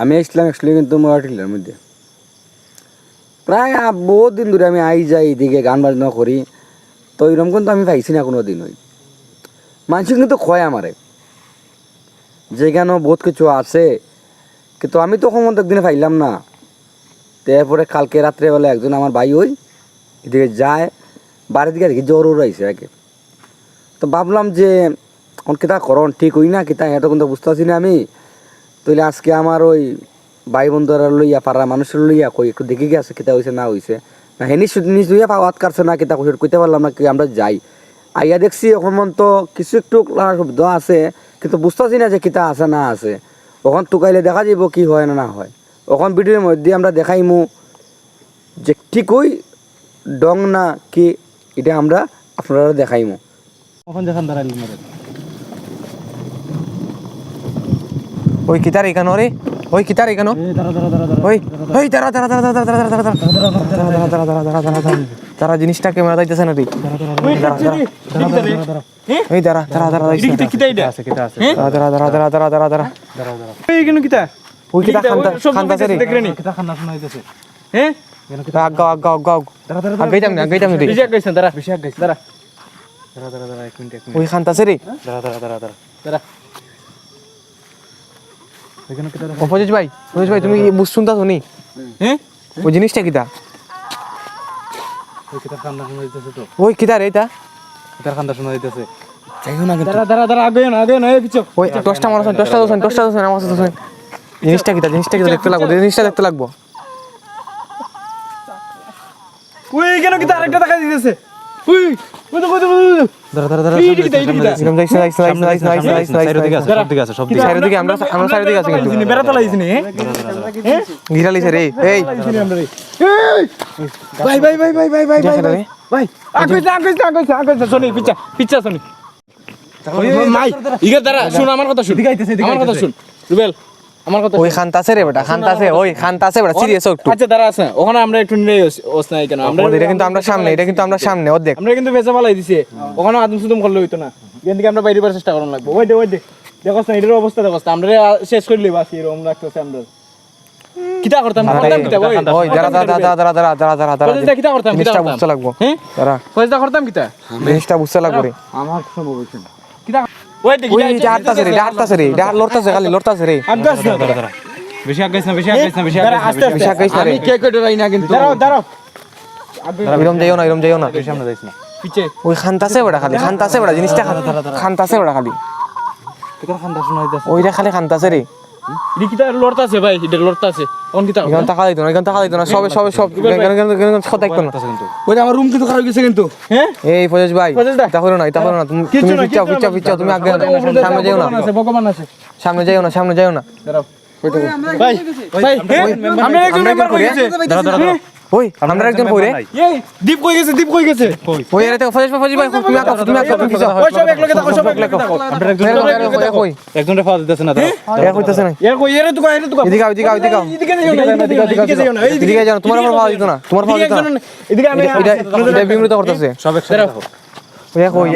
আমি আসলাম অ্যাকচুয়ালি কিন্তু মোয়াটিলার মধ্যে প্রায় বহুত দিন ধরে আমি আই যাই এদিকে গান বাজনা করি, তো এরকম কিন্তু আমি পাইছি না কোনো দিন। ওই মানুষ কিন্তু কয় আমারে যেখানেও বহুত কিছু আছে, কিন্তু আমি তো কখন একদিনে পাইলাম না। তারপরে কালকে রাত্রেবেলা একজন আমার ভাই ওই এদিকে যায়, বাড়ির দিকে দেখি জ্বর উড়াইছে একে। তো ভাবলাম যে কিতা করণ ঠিক হই না কিতা, এত কিন্তু বুঝতে পারছি না আমি। তাহলে আজকে আমার ওই ভাই বন্ধুরা লইয়া পাড়া মানুষের লইয়া কই একটু দেখে গেছে কিতা হয়েছে না হয়েছে না, হেনি নিজ লইয়া পাওয়াত কাটছে না কিতা কইতে পারলাম না কি। আমরা যাই আইয়া দেখছি এখন তো কিছু একটু শব্দ আছে, কিন্তু বুঝতেছি না যে কিতা আছে না আছে। ওখান টুকাইলে দেখা যাব কি হয় না না হয়। ওখান ভিডিওর মধ্যে আমরা দেখাইমু যে ঠিক ওই ডং না কি, এটা আমরা আপনারা দেখাইমু। ওখান দেখান দাঁড়াইলি মরে ওই কিতার এখানো রে, ওই কিতার এখানো, ওই ওই দাঁড়া দাঁড়া দাঁড়া দাঁড়া দাঁড়া দাঁড়া দাঁড়া দাঁড়া দাঁড়া দাঁড়া দাঁড়া জিনিসটা ক্যামেরা যাইতেছে না রে। এই দাঁড়া দাঁড়া দাঁড়া দাঁড়া দাঁড়া দাঁড়া দাঁড়া দাঁড়া দাঁড়া এইখানে কিতা ওই কিতা খান্তাছে রে, কিতা খান্না শোনা হইতাছে। হ্যাঁ আগাও আগাও আগাও আগাইতাম না আগাইতাম না রে, বেশি গাইছেন দাঁড়া, বেশি গাইছেন দাঁড়া দাঁড়া দাঁড়া দাঁড়া এক মিনিট ওই খান্তাছে রে। দাঁড়া দাঁড়া দাঁড়া দাঁড়া দাঁড়া এখানে কিতা ও ফজজ ভাই তুমি বুঝছুনতা শুনি? হ্যাঁ ওই জিনিসটা কিতা, ওই কিতা খান্না শোনা হইতাছে তো, ওই কিতা রে এটা কিতা খান্না শোনা হইতাছে। যাইও না কিন্তু দাঁড়া দাঁড়া দাঁড়া আগে না এই পিছু ওই দশটা আমার দশটা আমার সাথে জিনিসটা কিতা দেখতে লাগবো, জিনিসটা দেখতে লাগবো। ওই এখানে কিতা আরেকটা দেখা দিতেছে। ওই ওই তো দাঁড়া দাঁড়া দাঁড়া এরকম যাইছে সব দিকে সাইডের দিকে আমরা সাইডের দিকে আছি কিন্তু বেরাতে লাইছিনি। হ্যাঁ ঘিরা লিছে রে। এই ভাই ভাই ভাই ভাই ভাই ভাই ভাই ভাই আগে শুনি পিচ্ছা শুনি মাই ইগে দাঁড়া শুন আমার কথা শুন, আমার কথা শুন রুবেল, আমার কথা। ওই খান্তাছে রে বেটা, খান্তাছে ওই খান্তাছে বেটা, সিরিয়াস একটু। আচ্ছা দাঁড়া আছে ওখানে আমরা একটু নিয়ে ওস নাই কেন আমরা, এটা কিন্তু আমরা সামনে, এটা কিন্তু আমরা সামনে অর্ধেক। আমরা কিন্তু বেচা পালাই দিছি, ওখানে আদম সুদম করলে হইতো না। এখান থেকে আমরা বাইরে চেষ্টা করার লাগবে। ওই দে দেখছ না এটার অবস্থা দেখছ, আমরা শেষ করে লইবা কি এরকম রাখতেছে। আমরা কিটা করতাম কিটা ওই দাঁড়া দাঁড়া দাঁড়া দাঁড়া দাঁড়া দাঁড়া দাঁড়া দাঁড়া কিটা করতাম জিনিসটা বুঝতে লাগবো। হ্যাঁ দাঁড়া ফয়জা করতাম কিটা জিনিসটা বুঝতে লাগবো রে। আমার সম্ভব হইছে না। কিটা ওই দেখি ওই হাঁটতাছে রে, হাঁটতাছে রে, লড়তাছে খালি লড়তাছে রে। আগাস না দাঁড়া বেশি আগাইছ না বেশি আগাইছ না রে। আমি কে কই ডরাই না কিন্তু। দাঁড়াও এরম যাইও না বেশি আমরা যাইছ না পিছে ওই খান্তাছে বেটা, খালি খান্তাছে বেটা, জিনিসটা খান্তাছে বেটা, খালি কিটা খান্ডা শোনা হইতাছে। ওইটা খালি খান্তাছে রে। এডি কিটা লড়তাছে ভাই, এটা লড়তাছে কোন কিটা এখন টাকা দিত না সব কথা দেখতো না। ওই আমার রুম কিন্তু খারাপ গেছে কিন্তু। হ্যাঁ এই ফজজ ভাই এটা করো না তুমি পিছাও তুমি আগে সামনে যাও না, ভগবান আছে সামনে যাও না দাঁড়াও ভাই ভাই আমরা একজন মেম্বার কই গেছে। দাঁড়া দাঁড়া ওই আমরা একজন কই রে, এই দীপ কই গেছে ওই এর তো ফজজ ভাই তুমি আছো তুমি পিছাও। ওই সব এক লগে থাকো আমরা একজনের ফাজ দিতেছ না। দাঁড়াও এ কইতাছে না, এর কই এরে তো এদিকে এদিকে যাও না এদিকে যাও, তোমার আমার পাওয়া দিত না, তোমার পাওয়া দিত না। এদিকে আমি এটা বিমৃত করতেছে সব একসাথে থাকো। কই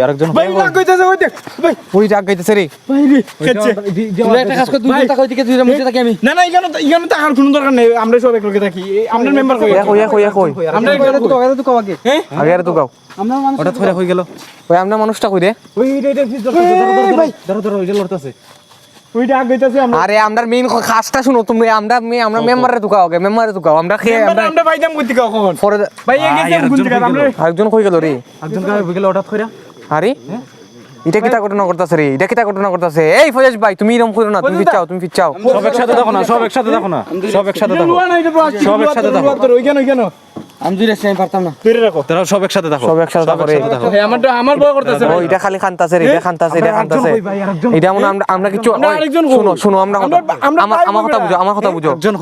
আরেকজন ভাই না কইতাছে ওই দেখ ভাই ওই ডাক গাইতেছে রে। ভাই রে খেচ্ছে তুই একটা কাজ কর, তুই টাকা ওইদিকে তুই মুছে থাকি আমি। না ইগানো টাকার কোনো দরকার নেই, আমরা সব এক লগে থাকি। আমরা মেম্বার কই আমরা তো কও আগে। হ্যাঁ আগে আর তো গাও আমরা মানুষ ওটা থইরা কই গেল। ওই আমরা মানুষটা কই রে। ওই এটা ফিস ভাই ধরো ওইটা লড়তাছে, ওইটা আগ গইতাছে। আমরা আরে আমরা মেইন কাজটা শুনো তুমি, আমরা মেম্বারে তুকাও আগে, মেম্বারে তুকাও আমরা খেয়ে আমরা পাইতাম কইতে কাও কখন পরে ভাই এই গেছে কোন জায়গা আমরা আরেকজন কই গেল রে। একজন কাজ হই গেল ওটা থইরা। আরে এটা কিটা ঘটনা করতেছে রে, এটা কিটা ঘটনা করতেছে। এই ফজজ ভাই তুমি এরকম করো না, তুমি ফিচাও সব একসাথে দেখো না সব একসাথে দেখো। সব একসাথে ওইখানে আমি দুইটা সেম পারতাম না। তুই রাখো তারা সব একসাথে দেখো করে। আমার বয় করতেছে ও এটা খালি খান্তাছে রে, এটা খান্তাছে এটা মনে আমরা কিছু শুনো আমরা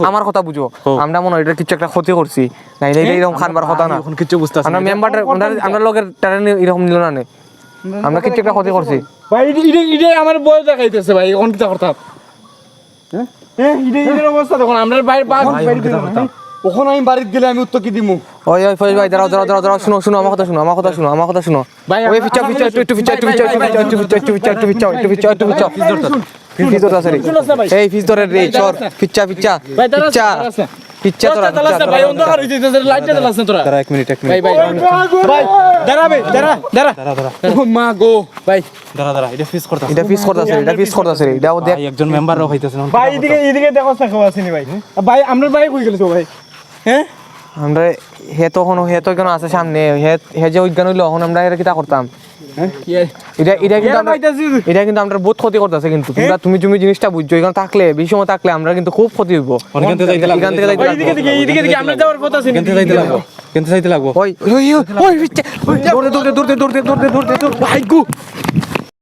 আমার কথা বুঝো আমরা মনে হয় এটা কিছু একটা ক্ষতি করছি, নাইলে এরকম খানবার কথা না। এখন কিছু বুঝতাছ না আমরা মেম্বারটা আমরা লগের টারেন এরকম নিল না, আমরা কিছু একটা ক্ষতি করছি ভাই। ইডে আমার বয় দেখাইতেছে ভাই কোন কিটা করতাম। হ্যাঁ ইডের অবস্থা তখন আমরা বাইরে ওখানে আমি বাড়িতে গেলে আমি উত্তর কি দিমু? ওই ওই ফয়েজ ভাই দাঁড়াও শুনো আমার কথা শুনো ভাই, ওই পিচ্চা একটু পিচ্চা ফিস ধরতে আছে রে এই ফিস ধরে রে চর পিচ্চা ভাই, পিচ্চা তোরা ভাই অন্ধকার হইছে লাইটটা জ্বালাস না তোরা এক মিনিট ভাই দাঁড়া ভাই দাঁড়া ও মা গো ভাই দাঁড়া এটা ফিস করতে এটা ফিস করতে আছে রে এটাও দেখ একজন মেম্বারও হইতেছে না ভাই এদিকে দেখো না খাওয়া আসেনি ভাই ভাই আমরা ভাই কই গেল তো ভাই হ্যাঁ আমরা হে তো কেন আছে সামনে হে যে অজ্ঞান হইলো এখন আমরা এটা কিটা করতাম এটা কিন্তু আমরা বহুত ক্ষতি করতেছে কিন্তু তুমি জিনিসটা বুঝছো এখানে থাকলে বেশি সময় থাকলে আমরা কিন্তু খুব ক্ষতি হইব এখান থেকে যাইতে লাগবে এখান থেকে যাইতে লাগবে। এদিকে আমরা যাওয়ার পথ আছে এখান থেকে যাইতে লাগবে ওই ভাই গু